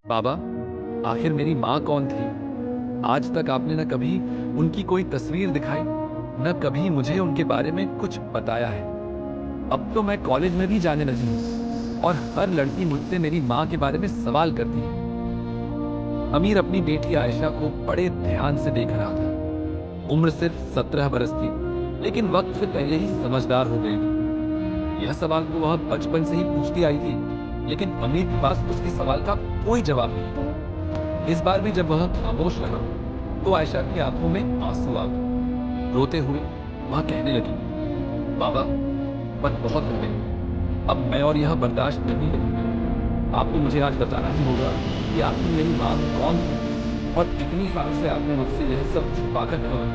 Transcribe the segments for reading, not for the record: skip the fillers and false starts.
बाबा, आखिर मेरी माँ कौन थी? आज तक आपने न कभी उनकी कोई तस्वीर दिखाई, न कभी मुझे उनके बारे में कुछ बताया है। अब तो मैं कॉलेज में भी जाने लगी हूँ और हर लड़की मुझसे मेरी माँ के बारे में सवाल करती है। अमीर अपनी बेटी आयशा को बड़े ध्यान से देख रहा था। उम्र सिर्फ 17 बरस थी, लेकिन वक्त से पहले ही समझदार हो गई थी। यह सवाल तो वह बचपन से ही पूछती आई थी, लेकिन अमीर के पास उसके सवाल का कोई जवाब नहीं था। इस बार भी जब वह खामोश रहा, तो आयशा की आंखों में आंसू आ गए। रोते हुए वह कहने लगी, बाबा, बस बहुत हो गए। अब मैं और यह बर्दाश्त नहीं करूंगी। आपको मुझे आज बताना ही होगा कि आखिर मेरी माँ कौन थी और कितनी साल से आपने मुझसे यह सब छुपा कर रखा है।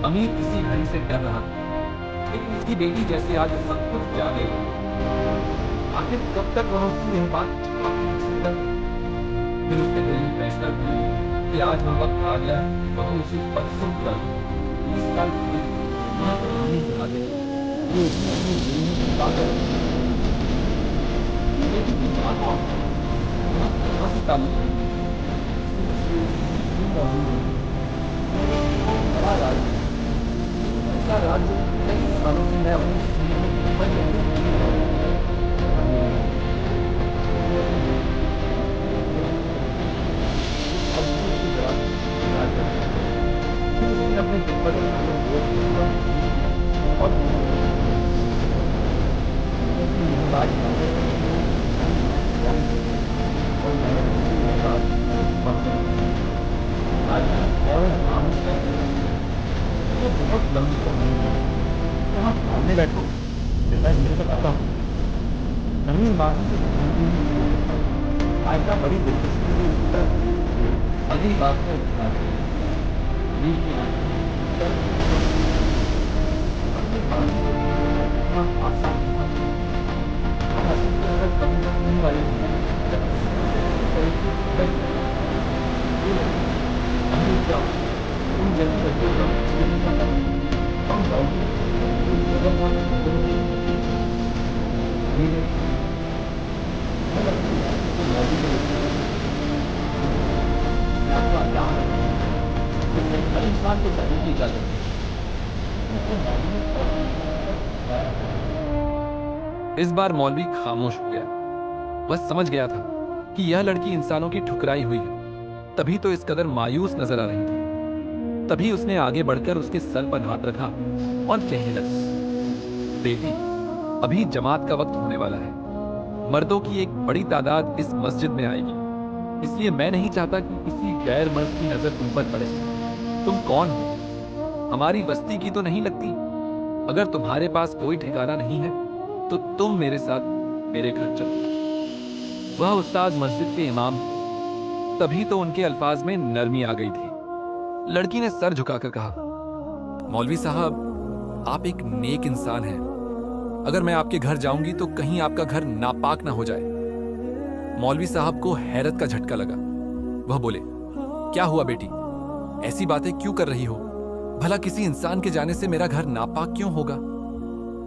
अमीर किसी घड़ी से डर रहा था, लेकिन उसकी बेटी जैसे आज सब कुछ जाने लगी। आखिर कब तक वह उसकी यह बात छुपा कर रख सकता है? फिर उसने दिल में फैसला किया कि आज वह वक्त आ गया है, वह उसे परसों कर 20 साल पहले वह कहानी सुना दे जो उसने अपने दिल में छुपा कर रखी है। बेटी की माँ कौन है? वह कहाँ से ताल्लुक रखती है? इसकी क्यों मौजूद है? बड़ा राज्य, ऐसा राज्य कई सालों से मैं अपनी जिंदगी में बचपन में भी जी रहा हूँ। अब भी उसकी जरा इंतजार कर रहा है। फिर उसने अपने दिल पर उठाकर बोझ लिया और उसकी यह बात जानने लगी कि मेरी माँ कौन है और मैंने उससे यह बात कब कही। आज और खामोश बैठे रहे। ये बहुत लंबी कहानी है। यहाँ सामने बैठो, मैं तुम्हें बताता हूँ। अमीर बाकी से सुनती ही शुरू होता है। आयशा बड़ी दिलचस्पी से उत्तर देती है। अगली बात में उठाती है। अमीर की आंखें दर्द से भरी हुई हैं। अपनी बात को इतना आसान नहीं था। और असल में अगर कभी सुनने वाले भी इसी तरीके से डर जाए, ये लगे, अमीर जाओ, तुम जल्दी लड़कियों का मुझे नहीं पता, हम जाओगे, जब हम तुम धीरे मैं अपनी आंखों को मौली में देखता हूँ। मैं आपका ध्यान रखूंगा, इससे हर इंसान को करने की इजाजत है। इससे मौलवी ने फौरन दोबारा कहा। इस बार मौलवी खामोश हो गया। वह समझ गया था कि यह लड़की इंसानों की ठुकराई हुई है, तभी तो इस कदर मायूस नजर आ रही थी। तभी उसने आगे बढ़कर उसके सर पर हाथ रखा और कहने लगा, बेटी, अभी जमात का वक्त होने वाला है। मर्दों की एक बड़ी तादाद इस मस्जिद में आएगी, इसलिए मैं नहीं चाहता कि किसी गैर मर्द की नजर तुम पर पड़े। तुम कौन हो? हमारी बस्ती की तो नहीं लगती। अगर तुम्हारे पास कोई ठिकाना नहीं है, तो तुम मेरे साथ मेरे घर चलो। वह उस्ताद मस्जिद के इमाम थे। तभी तो उनके अल्फाज में नरमी आ गई थी। लड़की ने सर झुकाकर कहा, मौलवी साहब, आप एक नेक इंसान हैं। अगर मैं आपके घर जाऊंगी तो कहीं आपका घर नापाक ना हो जाए। मौलवी साहब को हैरत का झटका लगा। वह बोले, क्या हुआ बेटी? ऐसी बातें क्यों कर रही हो? भला किसी इंसान के जाने से मेरा घर नापाक क्यों होगा?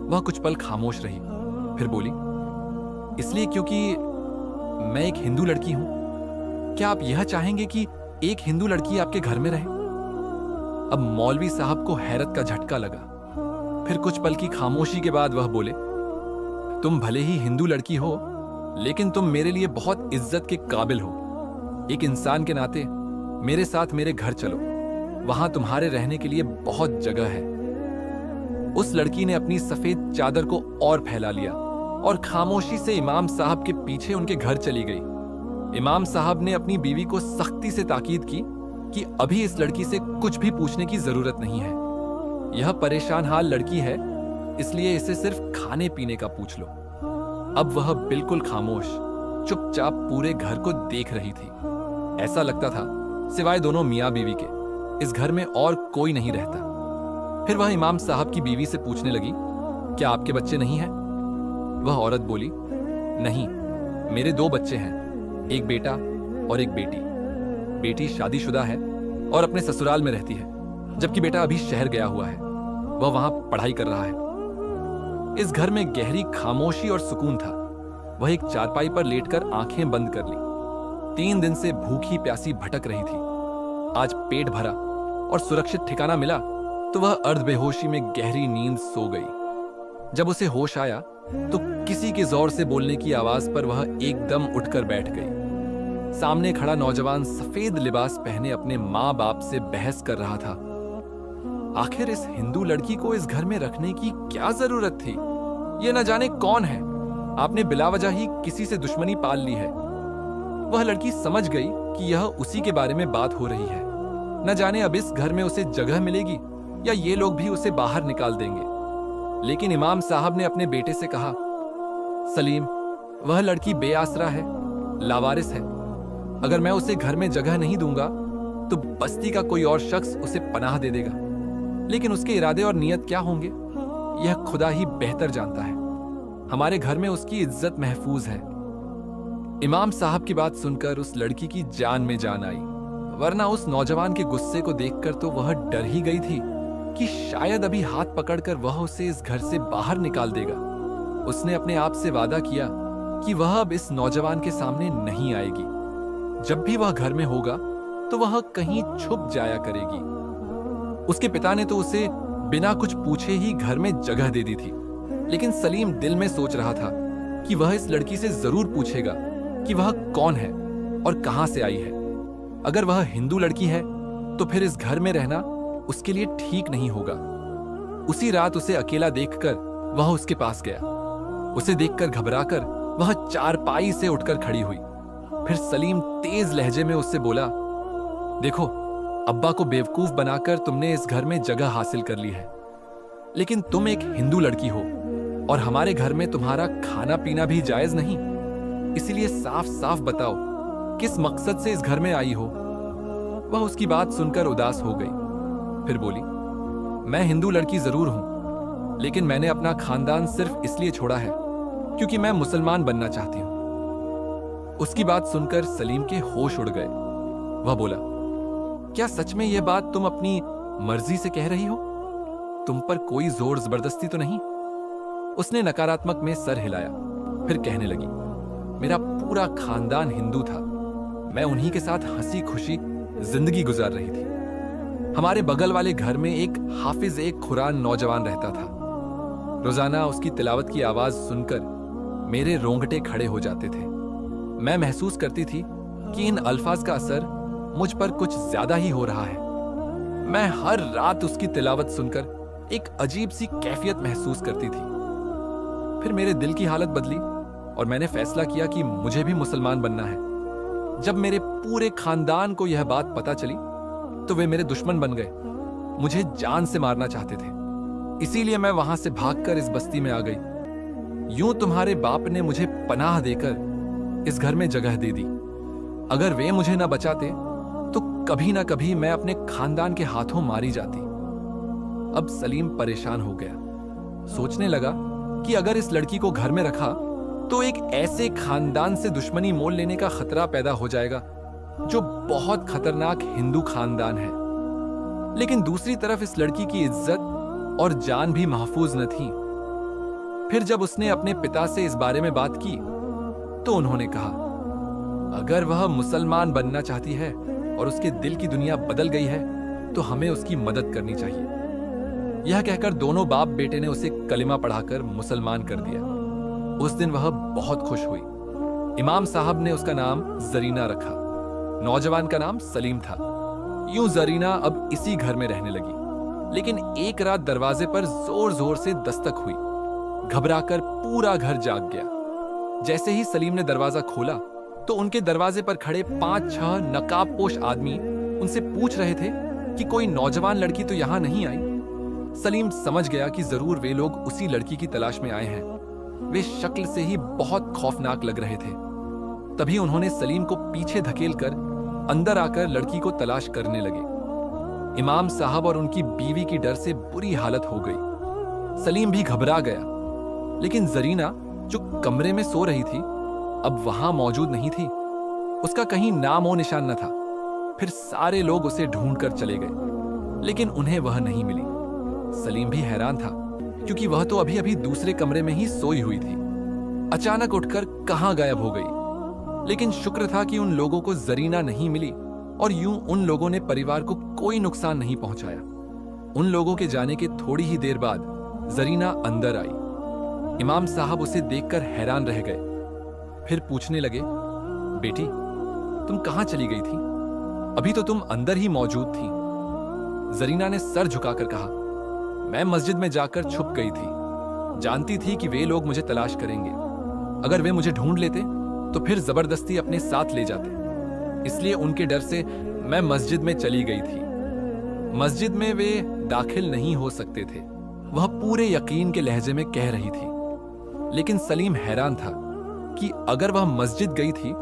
वह कुछ पल खामोश रही, फिर बोली, इसलिए क्योंकि मैं एक हिंदू लड़की हूं। क्या आप यह चाहेंगे कि एक हिंदू लड़की आपके घर में रहे? अब मौलवी साहब को हैरत का झटका लगा। फिर कुछ पल की खामोशी के बाद वह बोले, तुम भले ही हिंदू लड़की हो, लेकिन तुम मेरे लिए बहुत इज्जत के काबिल हो। एक इंसान के नाते मेरे साथ मेरे घर चलो, वहां तुम्हारे रहने के लिए बहुत जगह है। उस लड़की ने अपनी सफेद चादर को और फैला लिया और खामोशी से इमाम साहब के पीछे उनके घर चली गई। इमाम साहब ने अपनी बीवी को सख्ती से ताकीद की कि अभी इस लड़की से कुछ भी पूछने की जरूरत नहीं है। यह परेशान हाल लड़की है, इसलिए इसे सिर्फ खाने पीने का पूछ लो। अब वह बिल्कुल खामोश, चुपचाप पूरे घर को देख रही थी। ऐसा लगता था सिवाय दोनों मियाँ बीवी के इस घर में और कोई नहीं रहता। फिर वह इमाम साहब की बीवी से पूछने लगी, क्या आपके बच्चे नहीं हैं? वह औरत बोली, नहीं, मेरे 2 बच्चे हैं, एक बेटा और एक बेटी। बेटी शादीशुदा है और अपने ससुराल में रहती है, जबकि बेटा अभी शहर गया हुआ है। वह वहां पढ़ाई कर रहा है। इस घर में गहरी खामोशी और सुकून था। वह एक चारपाई पर लेटकर आंखें बंद कर ली। 3 दिन से भूखी प्यासी भटक रही थी। आज पेट भरा और सुरक्षित ठिकाना मिला तो वह अर्धबेहोशी में गहरी नींद सो गई। जब उसे होश आया तो किसी के जोर से बोलने की आवाज पर वह एकदम उठकर बैठ गई। सामने खड़ा नौजवान सफेद लिबास पहने अपने माँ बाप से बहस कर रहा था। आखिर इस हिंदू लड़की को इस घर में रखने की क्या जरूरत थी? ये न जाने कौन है, आपने बिलावजह ही किसी से दुश्मनी पाल ली है। वह लड़की समझ गई कि यह उसी के बारे में बात हो रही है। न जाने अब इस घर में उसे जगह मिलेगी या ये लोग भी उसे बाहर निकाल देंगे। लेकिन इमाम साहब ने अपने बेटे से कहा, सलीम, वह लड़की बेआसरा है, लावारिस है। अगर मैं उसे घर में जगह नहीं दूंगा तो बस्ती का कोई और शख्स उसे पनाह दे देगा। लेकिन उसके इरादे और नियत क्या होंगे यह खुदा ही बेहतर जानता है। हमारे घर में उसकी इज्जत महफूज है। इमाम साहब की बात सुनकर उस लड़की की जान में जान आई, वरना उस नौजवान के गुस्से को देखकर तो वह डर ही गई थी कि शायद अभी हाथ पकड़कर वह उसे इस घर से बाहर निकाल देगा। उसने अपने आप से वादा किया कि वह अब इस नौजवान के सामने नहीं आएगी। जब भी वह घर में होगा तो वह कहीं छुप जाया करेगी। उसके पिता ने तो उसे बिना कुछ पूछे ही घर में जगह दे दी थी, लेकिन सलीम दिल में सोच रहा था कि वह इस लड़की से जरूर पूछेगा कि वह कौन है और कहां से आई है। अगर वह हिंदू लड़की है तो फिर इस घर में रहना उसके लिए ठीक नहीं होगा। उसी रात उसे अकेला देखकर वह उसके पास गया। उसे देखकर घबराकर वह चारपाई से उठकर खड़ी हुई। फिर सलीम तेज लहजे में उससे बोला, देखो, अब्बा को बेवकूफ बनाकर तुमने इस घर में जगह हासिल कर ली है, लेकिन तुम एक हिंदू लड़की हो और हमारे घर में तुम्हारा खाना पीना भी जायज नहीं। इसीलिए साफ साफ बताओ किस मकसद से इस घर में आई हो। वह उसकी बात सुनकर उदास हो गई। फिर बोली, मैं हिंदू लड़की जरूर हूं, लेकिन मैंने अपना खानदान सिर्फ इसलिए छोड़ा है क्योंकि मैं मुसलमान बनना चाहती हूं। उसकी बात सुनकर सलीम के होश उड़ गए। वह बोला, क्या सच में यह बात तुम अपनी मर्जी से कह रही हो? तुम पर कोई जोर जबरदस्ती तो नहीं? उसने नकारात्मक में सर हिलाया। फिर कहने लगी, मेरा पूरा खानदान हिंदू था। मैं उन्हीं के साथ हंसी खुशी जिंदगी गुजार रही थी। हमारे बगल वाले घर में एक हाफिज एक कुरान नौजवान रहता था। रोजाना उसकी तिलावत की आवाज सुनकर मेरे रोंगटे खड़े हो जाते थे। मैं महसूस करती थी कि इन अल्फाज का असर मुझ पर कुछ ज्यादा ही हो रहा है। मैं हर रात उसकी तिलावत सुनकर एक अजीब सी कैफियत महसूस करती थी। फिर मेरे दिल की हालत बदली और मैंने फैसला किया कि मुझे भी मुसलमान बनना है। जब मेरे पूरे खानदान को यह बात पता चली तो वे मेरे दुश्मन बन गए, मुझे जान से मारना चाहते थे। इसीलिए मैं वहां से भागकर इस बस्ती में आ गई। यूं तुम्हारे बाप ने मुझे पनाह देकर इस घर में जगह दे दी। अगर वे मुझे न बचाते तो कभी ना कभी मैं अपने खानदान के हाथों मारी जाती। अब सलीम परेशान हो गया। सोचने लगा कि अगर इस लड़की को घर में रखा तो एक ऐसे खानदान से दुश्मनी मोल लेने का खतरा पैदा हो जाएगा जो बहुत खतरनाक हिंदू खानदान है। लेकिन दूसरी तरफ इस लड़की की इज्जत और जान भी महफूज न थी। फिर जब उसने अपने पिता से इस बारे में बात की तो उन्होंने कहा, अगर वह मुसलमान बनना चाहती है और उसके दिल की दुनिया बदल गई है तो हमें उसकी मदद करनी चाहिए। यह कहकर दोनों बाप बेटे ने उसे कलिमा पढ़ाकर मुसलमान कर दिया। उस दिन वह बहुत खुश हुई। इमाम साहब ने उसका नाम जरीना रखा। नौजवान का नाम सलीम था। यूं जरीना अब इसी घर में रहने लगी। लेकिन एक रात दरवाजे पर जोर जोर से दस्तक हुई। घबराकर पूरा घर जाग गया। जैसे ही सलीम ने दरवाजा खोला तो उनके दरवाजे पर खड़े 5-6 नकाबपोश आदमी उनसे पूछ रहे थे कि कोई नौजवान लड़की तो यहां नहीं आई। सलीम समझ गया कि जरूर वे लोग उसी लड़की की तलाश में आए हैं। वे शक्ल से ही बहुत खौफनाक लग रहे थे। तभी उन्होंने सलीम को पीछे धकेलकर अंदर आकर लड़की को तलाश करने लगे। इमाम साहब और उनकी बीवी की डर से बुरी हालत हो गई। सलीम भी घबरा गया। लेकिन जरीना जो कमरे में सो रही थी अब वहां मौजूद नहीं थी। उसका कहीं नामो निशान न था। फिर सारे लोग उसे ढूंढकर चले गए, लेकिन उन्हें वह नहीं मिली। सलीम भी हैरान था क्योंकि वह तो अभी अभी दूसरे कमरे में ही सोई हुई थी। अचानक उठकर कहां गायब हो गई। लेकिन शुक्र था कि उन लोगों को जरीना नहीं मिली और यूं उन लोगों ने परिवार को कोई नुकसान नहीं पहुंचाया। उन लोगों के जाने के थोड़ी ही देर बाद जरीना अंदर आई। इमाम साहब उसे देखकर हैरान रह गए। फिर पूछने लगे, बेटी तुम कहां चली गई थी? अभी तो तुम अंदर ही मौजूद थी। जरीना ने सर झुकाकर कहा, मैं मस्जिद में जाकर छुप गई थी। जानती थी कि वे लोग मुझे तलाश करेंगे। अगर वे मुझे ढूंढ लेते तो फिर जबरदस्ती अपने साथ ले जाते, इसलिए उनके डर से मैं मस्जिद में चली गई थी। मस्जिद में वे दाखिल नहीं हो सकते थे, वह पूरे यकीन के लहजे में कह रही थी। लेकिन सलीम हैरान था कि अगर वह मस्जिद गई थी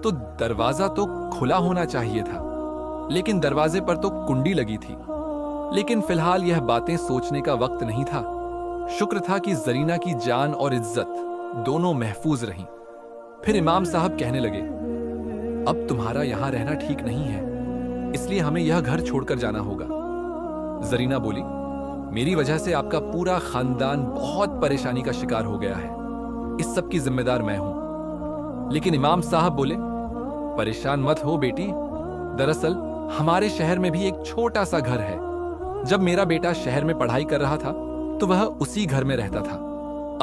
तो दरवाजा तो खुला होना चाहिए था, लेकिन दरवाजे पर तो कुंडी लगी थी। लेकिन फिलहाल यह बातें सोचने का वक्त नहीं था। शुक्र था कि जरीना की जान और इज्जत दोनों महफूज रहीं। फिर इमाम साहब कहने लगे, अब तुम्हारा यहां रहना ठीक नहीं है, इसलिए हमें यह घर छोड़कर जाना होगा। जरीना बोली, मेरी वजह से आपका पूरा खानदान बहुत परेशानी का शिकार हो गया है, इस सब की जिम्मेदार मैं हूं। लेकिन इमाम साहब बोले, परेशान मत हो बेटी, दरअसल हमारे शहर में भी एक छोटा सा घर है। जब मेरा बेटा शहर में पढ़ाई कर रहा था तो वह उसी घर में रहता था।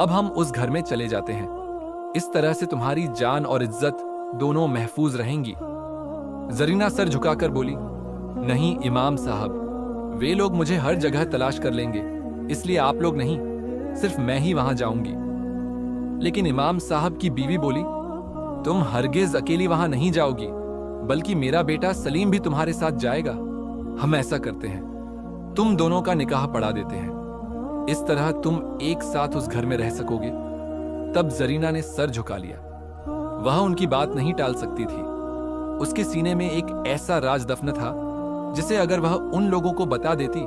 अब हम उस घर में चले जाते हैं। इस तरह से तुम्हारी जान और इज्जत दोनों महफूज रहेंगी। जरीना सर झुकाकर बोली, नहीं इमाम साहब, वे लोग मुझे हर जगह तलाश कर लेंगे, इसलिए आप लोग नहीं, सिर्फ मैं ही वहां जाऊंगी। लेकिन इमाम साहब की बीवी बोली, तुम हरगिज अकेली वहां नहीं जाओगी, बल्कि मेरा बेटा सलीम भी तुम्हारे साथ जाएगा। हम ऐसा करते हैं, तुम दोनों का निकाह पढ़ा देते हैं, इस तरह तुम एक साथ उस घर में रह सकोगे। तब जरीना ने सर झुका लिया। वह उनकी बात नहीं टाल सकती थी। उसके सीने में एक ऐसा राज दफन था जिसे अगर वह उन लोगों को बता देती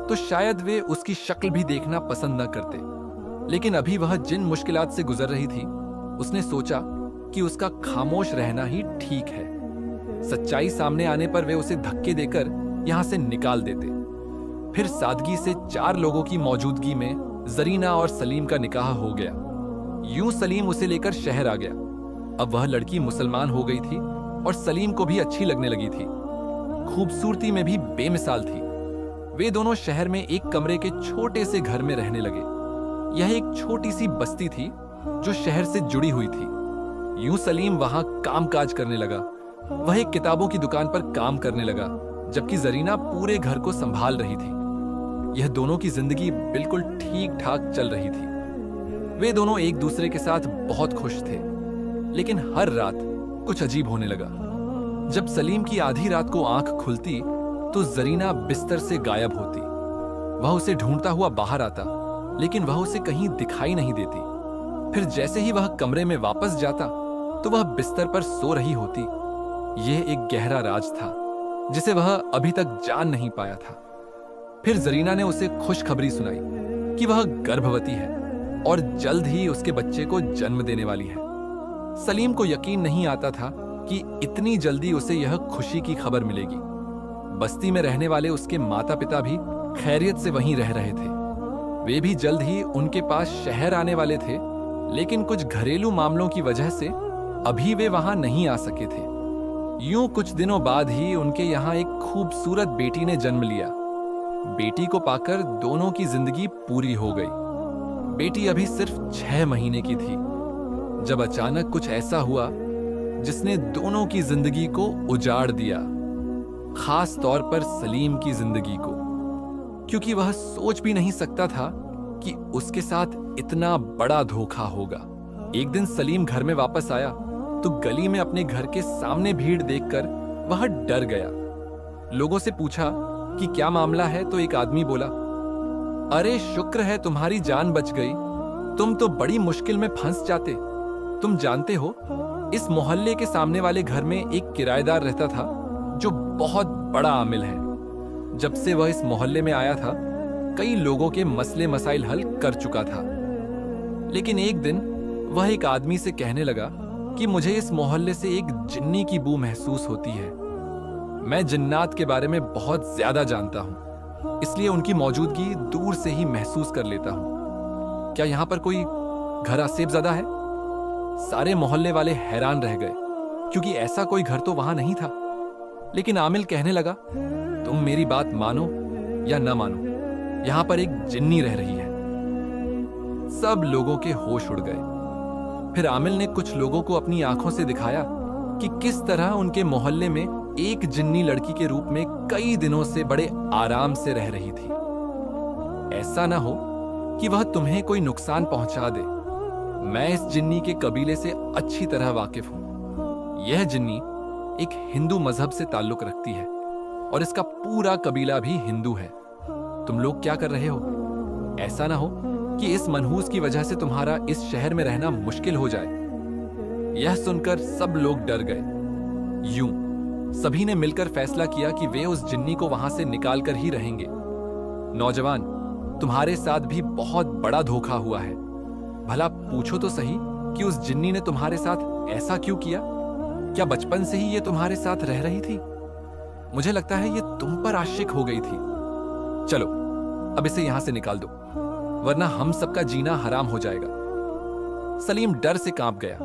तो शायद वे उसकी शक्ल भी देखना पसंद न करते। लेकिन अभी वह जिन मुश्किलात से गुजर रही थी, उसने सोचा कि उसका खामोश रहना ही ठीक है। सच्चाई सामने आने पर वे उसे धक्के देकर यहां से निकाल देते। फिर सादगी से 4 लोगों की मौजूदगी में जरीना और सलीम का निकाह हो गया। यूं सलीम उसे लेकर शहर आ गया। अब वह लड़की मुसलमान हो गई थी और सलीम को भी अच्छी लगने लगी थी। खूबसूरती में भी बेमिसाल थी। वे दोनों शहर में एक कमरे के छोटे से घर में रहने लगे। यह एक छोटी सी बस्ती थी जो शहर से जुड़ी हुई थी। यूं सलीम वहां कामकाज करने लगा। वह एक किताबों की दुकान पर काम करने लगा, जबकि जरीना पूरे घर को संभाल रही थी। यह दोनों की जिंदगी बिल्कुल ठीक ठाक चल रही थी। वे दोनों एक दूसरे के साथ बहुत खुश थे। लेकिन हर रात कुछ अजीब होने लगा। जब सलीम की आधी रात को आंख खुलती तो जरीना बिस्तर से गायब होती। वह उसे ढूंढता हुआ बाहर आता, लेकिन वह उसे कहीं दिखाई नहीं देती। फिर जैसे ही वह कमरे में वापस जाता तो वह बिस्तर पर सो रही होती। यह एक गहरा राज था जिसे वह अभी तक जान नहीं पाया था। फिर जरीना ने उसे खुशखबरी सुनाई कि वह गर्भवती है और जल्द ही उसके बच्चे को जन्म देने वाली है। सलीम को यकीन नहीं आता था कि इतनी जल्दी उसे यह खुशी की खबर मिलेगी। बस्ती में रहने वाले उसके माता पिता भी खैरियत से वहीं रह रहे थे। वे भी जल्द ही उनके पास शहर आने वाले थे, लेकिन कुछ घरेलू मामलों की वजह से अभी वे वहां नहीं आ सके थे। यूं कुछ दिनों बाद ही उनके यहाँ एक खूबसूरत बेटी ने जन्म लिया। बेटी को पाकर दोनों की जिंदगी पूरी हो गई। बेटी अभी सिर्फ 6 महीने की थी जब अचानक कुछ ऐसा हुआ जिसने दोनों की जिंदगी को उजाड़ दिया, खास तौर पर सलीम की जिंदगी को, क्योंकि वह सोच भी नहीं सकता था कि उसके साथ इतना बड़ा धोखा होगा। एक दिन सलीम घर में वापस आया तो गली में अपने घर के सामने भीड़ देखकर वह डर गया। लोगों से पूछा कि क्या मामला है, तो एक आदमी बोला, अरे शुक्र है तुम्हारी जान बच गई, तुम तो बड़ी मुश्किल में फंस जाते। तुम जानते हो, इस मोहल्ले के सामने वाले घर में एक किराएदार रहता था जो बहुत बड़ा आमिल है। जब से वह इस मोहल्ले में आया था, कई लोगों के मसले मसाइल हल कर चुका था। लेकिन एक दिन वह एक आदमी से कहने लगा कि मुझे इस मोहल्ले से एक जिन्नी की बू महसूस होती है। मैं जिन्नात के बारे में बहुत ज्यादा जानता हूं, इसलिए उनकी मौजूदगी दूर से ही महसूस कर लेता हूं। क्या यहां पर कोई घर आसेबज़दा है? सारे मोहल्ले वाले हैरान रह गए क्योंकि ऐसा कोई घर तो वहां नहीं था। लेकिन आमिल कहने लगा, तुम मेरी बात मानो या न मानो, यहां पर एक जिन्नी रह रही है। सब लोगों के होश उड़ गए। फिर आमिल ने कुछ लोगों को अपनी आंखों से दिखाया कि किस तरह उनके मोहल्ले में एक जिन्नी लड़की के रूप में कई दिनों से बड़े आराम से रह रही थी। ऐसा ना हो कि वह तुम्हें कोई नुकसान पहुंचा दे। मैं इस जिन्नी के कबीले से अच्छी तरह वाकिफ हूं। यह जिन्नी एक हिंदू मजहब से ताल्लुक रखती है और इसका पूरा कबीला भी हिंदू है। तुम लोग क्या कर रहे हो? ऐसा ना हो कि इस मनहूस की वजह से तुम्हारा इस शहर में रहना मुश्किल हो जाए। यह सुनकर सब लोग डर गए। यूं सभी ने मिलकर फैसला किया कि वे उस जिन्नी को वहां से निकाल कर ही रहेंगे। नौजवान, तुम्हारे साथ भी बहुत बड़ा धोखा हुआ है। भला पूछो तो सही कि उस जिन्नी ने तुम्हारे साथ ऐसा क्यों किया? क्या बचपन से ही ये तुम्हारे साथ रह रही थी? मुझे लगता है ये तुम पर आशिक हो गई थी। चलो अब इसे यहां से निकाल दो, वरना हम सबका जीना हराम हो जाएगा। सलीम डर से कांप गया।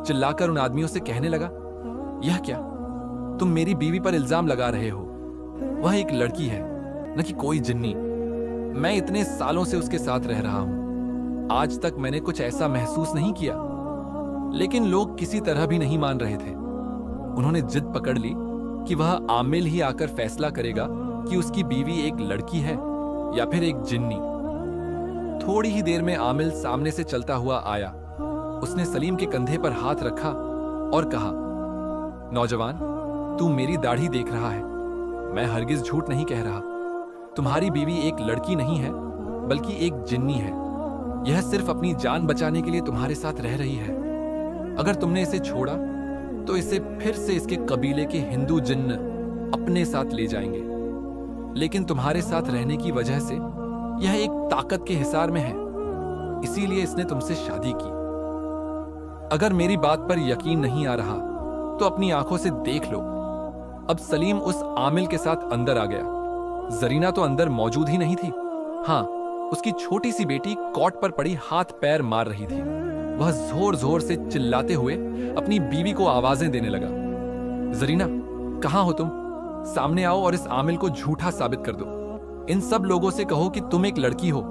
चिल्लाकर उन आदमियों से कहने लगा, यह क्या? तुम मेरी बीवी पर इल्जाम लगा रहे हो। वह एक लड़की है, न कि कोई जिन्नी। मैं इतने सालों से उसके साथ रह रहा हूं, आज तक मैंने कुछ ऐसा महसूस नहीं किया। लेकिन लोग किसी तरह भी नहीं मान रहे थे। उन्होंने जिद पकड़ ली कि वह आमिल ही आकर फैसला करेगा कि उसकी बीवी एक लड़की है या फिर एक जिन्नी। थोड़ी ही देर में आमिल सामने से चलता हुआ आया। उसने सलीम के कंधे पर हाथ रखा और कहा, नौजवान, तू मेरी दाढ़ी देख रहा है। मैं हरगिज झूठ नहीं कह रहा। तुम्हारी बीवी एक लड़की नहीं है, बल्कि एक जिन्नी है। यह सिर्फ अपनी जान बचाने के लिए तुम्हारे साथ रह रही है। अगर तुमने इसे छोड़ा तो इसे फिर से इसके कबीले के हिंदू जिन्न अपने साथ ले जाएंगे। लेकिन तुम्हारे साथ रहने की वजह से यह एक ताकत के हिसार में है, इसीलिए इसने तुमसे शादी की। अगर मेरी बात पर यकीन नहीं आ रहा तो अपनी आंखों से देख लो। अब सलीम उस आमिल के साथ अंदर आ गया। जरीना तो अंदर मौजूद ही नहीं थी। हाँ, उसकी छोटी सी बेटी कॉट पर पड़ी हाथ पैर मार रही थी। वह जोर जोर से चिल्लाते हुए अपनी बीवी को आवाजें देने लगा। जरीना, कहां हो तुम? सामने आओ और इस आमिल को झूठा साबित कर दो। इन सब लोगों से कहो कि तुम एक लड़की हो